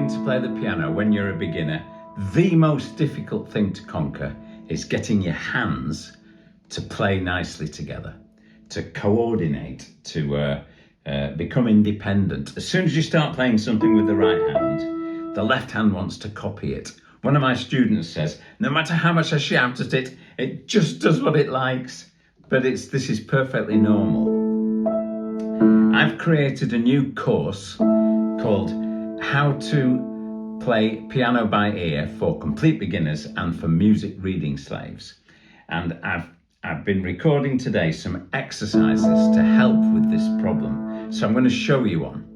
learning to play the piano when you're a beginner, the most difficult thing to conquer is getting your hands to play nicely together, to coordinate, to become independent. As soon as you start playing something with the right hand, the left hand wants to copy it. One of my students says, no matter how much I shout at it, it just does what it likes. But this is perfectly normal. I've created a new course called How to Play Piano by Ear for Complete Beginners and for Music Reading Slaves. And I've been recording today some exercises to help with this problem. So I'm going to show you one.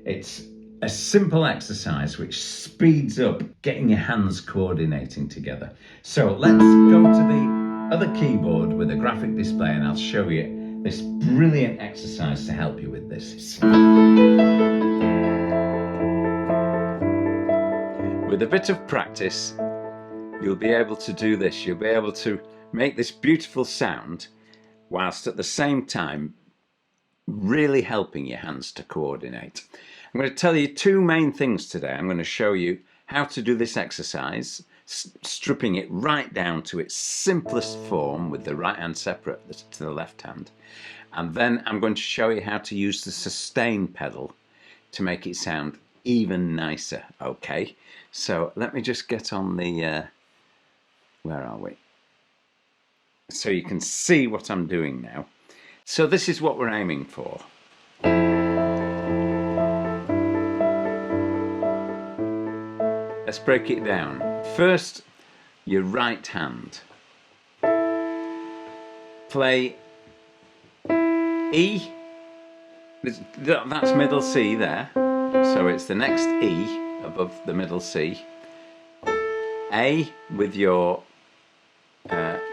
It's a simple exercise which speeds up getting your hands coordinating together. So let's go to the other keyboard with a graphic display and I'll show you this brilliant exercise to help you with this. With a bit of practice, you'll be able to do this. You'll be able to make this beautiful sound whilst at the same time really helping your hands to coordinate. I'm going to tell you two main things today. I'm going to show you how to do this exercise, stripping it right down to its simplest form with the right hand separate to the left hand. And then I'm going to show you how to use the sustain pedal to make it sound even nicer. Okay, so let me just get on the, where are we? So you can see what I'm doing now. So this is what we're aiming for. Let's break it down. First, your right hand. Play E. That's middle C there. So it's the next E above the middle C. A with your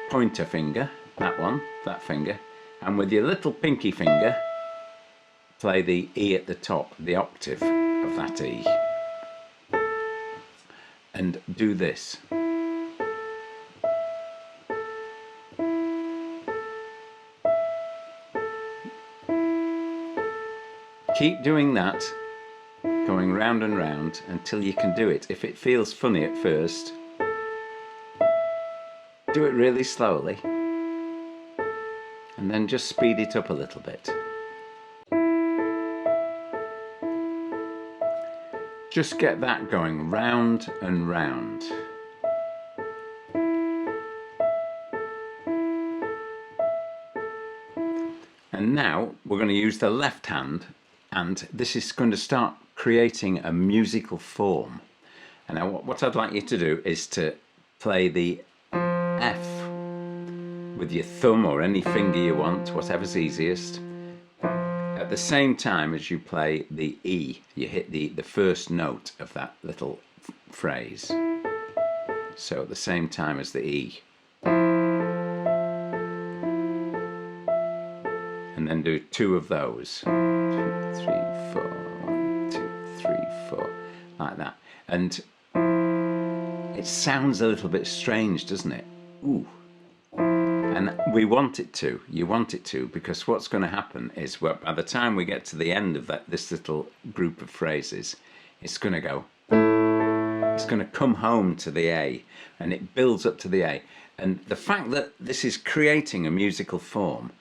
pointer finger, that finger. And with your little pinky finger, play the E at the top, the octave of that E. And do this. Keep doing that, going round and round until you can do it. If it feels funny at first, do it really slowly and then just speed it up a little bit. Just get that going round and round. And now we're going to use the left hand, and this is going to start creating a musical form. And now what I'd like you to do is to play the F with your thumb or any finger you want, whatever's easiest. At the same time as you play the E, you hit the first note of that little phrase. So at the same time as the E. And then do two of those. 2, 3, 4, 1, 2, 3, 4, like that. And it sounds a little bit strange, doesn't it? Ooh. And we want it to, you want it to, because what's going to happen is by the time we get to the end of this little group of phrases, it's going to go, it's going to come home to the A, and it builds up to the A. And the fact that this is creating a musical form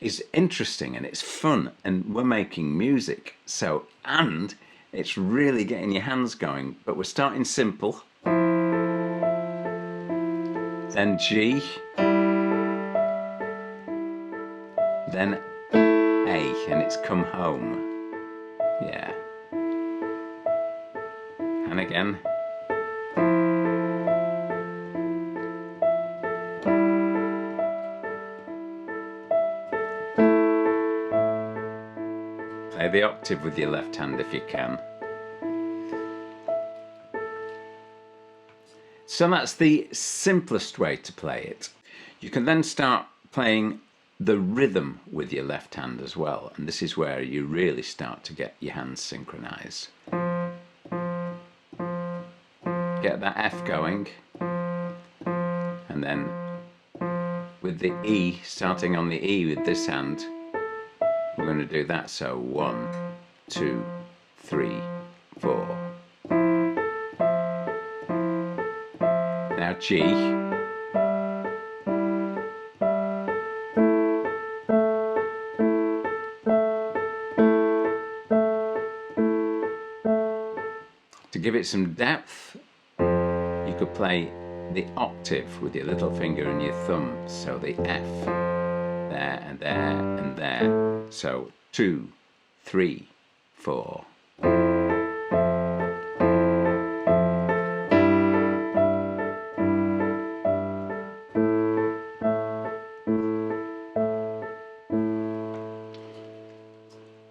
is interesting and it's fun, and we're making music. So, and it's really getting your hands going, but we're starting simple. Then G. Then A, and it's come home. Yeah. And again. Play the octave with your left hand if you can. So that's the simplest way to play it. You can then start playing the rhythm with your left hand as well, and this is where you really start to get your hands synchronized. Get that F going, and then with the E, starting on the E with this hand, we're going to do that. So 1, 2, 3, 4, Now G. To give it some depth, you could play the octave with your little finger and your thumb. So the F, there and there and there. So 2, 3, 4.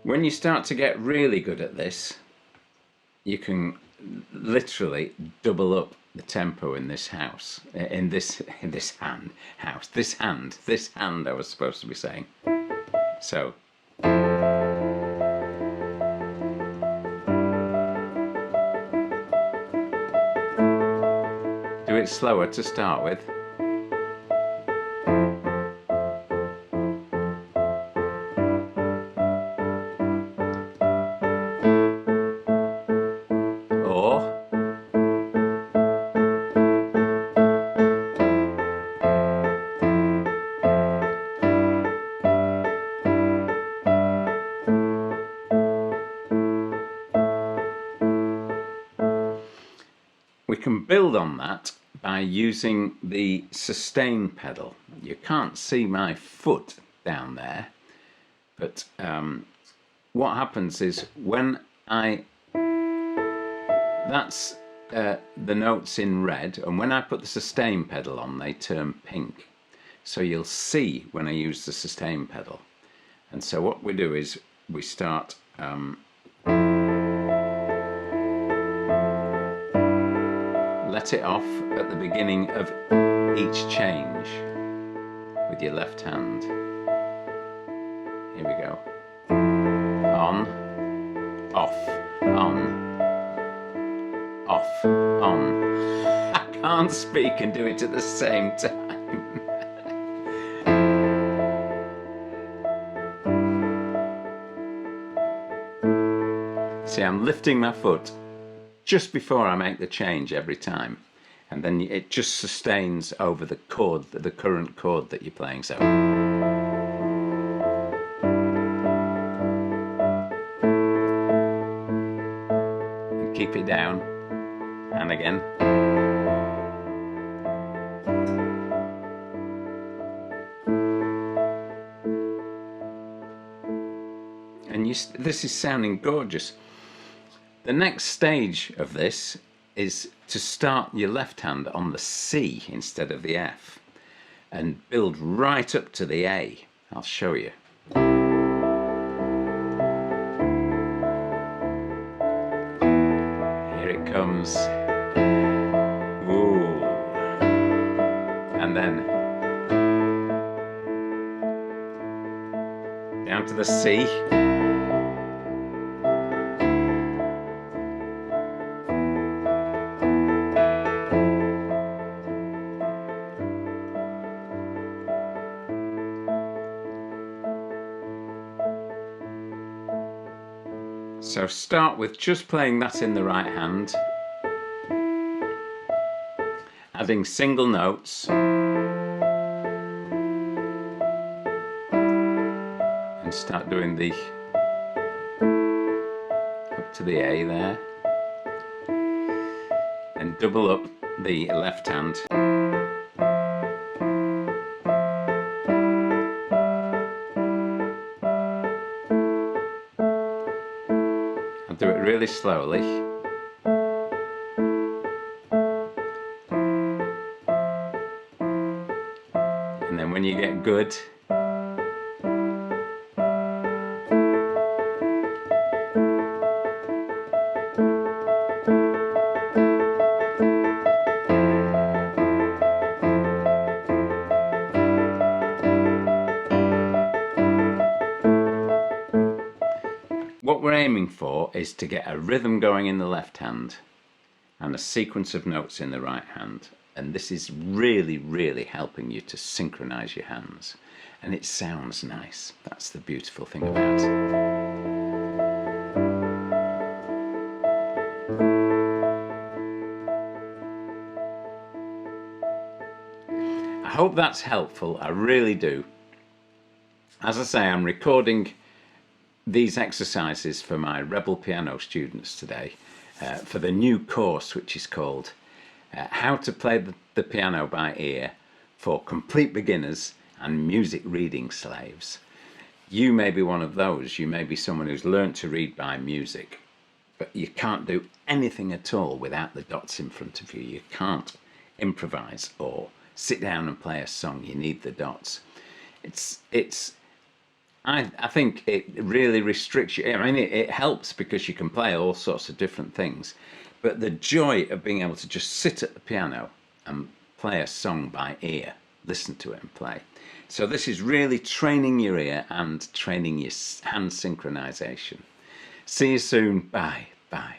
When you start to get really good at this, you can literally double up the tempo in this house, in this hand I was supposed to be saying. So do it slower to start with. We can build on that by using the sustain pedal. You can't see my foot down there, but what happens is when that's the notes in red, and when I put the sustain pedal on, they turn pink. So you'll see when I use the sustain pedal. And so what we do is we start let it off at the beginning of each change with your left hand. Here we go. On, off, on, off, on. I can't speak and do it at the same time. See, I'm lifting my foot just before I make the change every time, and then it just sustains over the chord, the current chord that you're playing. So and keep it down, and again. And this is sounding gorgeous. The next stage of this is to start your left hand on the C instead of the F and build right up to the A. I'll show you. Here it comes. Ooh. And then down to the C. So start with just playing that in the right hand, adding single notes, and start doing the up to the A there, and double up the left hand. Do it really slowly. And then when you get good, what we're aiming for is to get a rhythm going in the left hand and a sequence of notes in the right hand. And this is really, really helping you to synchronize your hands. And it sounds nice. That's the beautiful thing about it. hope that's helpful. I really do. As I say, I'm recording these exercises for my Rebel Piano students today for the new course, which is called How to Play the Piano by Ear for Complete Beginners and Music Reading Slaves. You may be one of those. You may be someone who's learned to read by music, but you can't do anything at all without the dots in front of you. You can't improvise or sit down and play a song. You need the dots. I think it really restricts you. I mean, it helps because you can play all sorts of different things, but the joy of being able to just sit at the piano and play a song by ear, listen to it and play. So this is really training your ear and training your hand synchronization. See you soon. Bye. Bye.